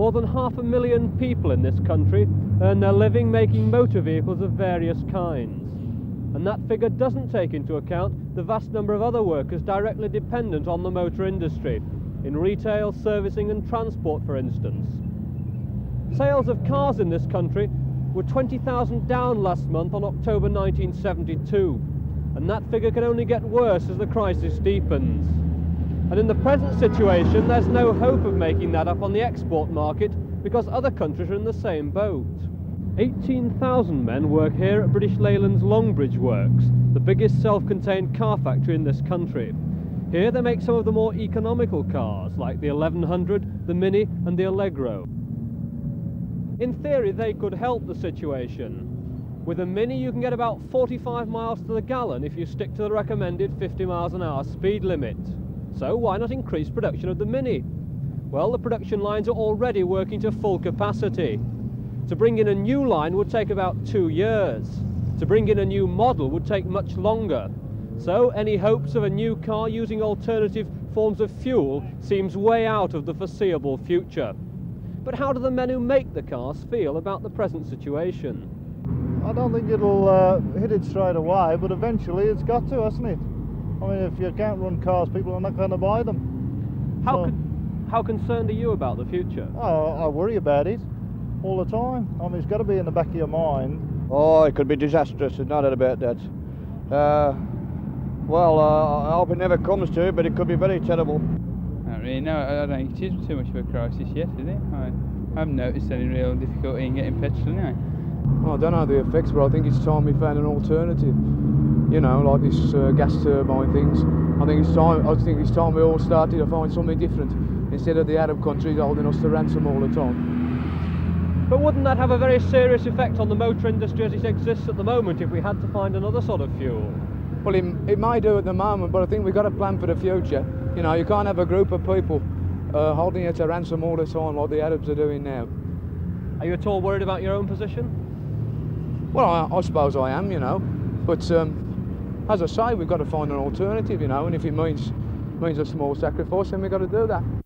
More than 500,000 people in this country earn their living making motor vehicles of various kinds. And that figure doesn't take into account the vast number of other workers directly dependent on the motor industry, in retail, servicing and transport, for instance. Sales of cars in this country were 20,000 down last month on October 1972, and that figure can only get worse as the crisis deepens. And in the present situation, there's no hope of making that up on the export market because other countries are in the same boat. 18,000 men work here at British Leyland's Longbridge works, the biggest self-contained car factory in this country. Here they make some of the more economical cars, like the 1100, the Mini and the Allegro. In theory, they could help the situation. With a Mini, you can get about 45 miles to the gallon if you stick to the recommended 50 miles an hour speed limit. So why not increase production of the Mini? Well, the production lines are already working to full capacity. To bring in a new line would take about 2 years. To bring in a new model would take much longer. So any hopes of a new car using alternative forms of fuel seems way out of the foreseeable future. But how do the men who make the cars feel about the present situation? I don't think it'll hit it straight away, but eventually it's got to, hasn't it? I mean, if you can't run cars, people are not going to buy them. How concerned are you about the future? Oh, I worry about it all the time. I mean, it's got to be in the back of your mind. Oh, it could be disastrous, there's no doubt about that. I hope it never comes to it, but it could be very terrible. Not really, no, I don't think it is too much of a crisis yet, is it? I haven't noticed any real difficulty in getting petrol anyway. Well, I don't know the effects, but I think it's time we found an alternative. You know, like this gas turbine things. I think it's time we all started to find something different instead of the Arab countries holding us to ransom all the time. But wouldn't that have a very serious effect on the motor industry as it exists at the moment if we had to find another sort of fuel? Well, it may do at the moment, but I think we've got to plan for the future. You know, you can't have a group of people holding you to ransom all the time like the Arabs are doing now. Are you at all worried about your own position? Well, I suppose I am, you know, but as I say, we've got to find an alternative, you know, and if it means a small sacrifice, then we've got to do that.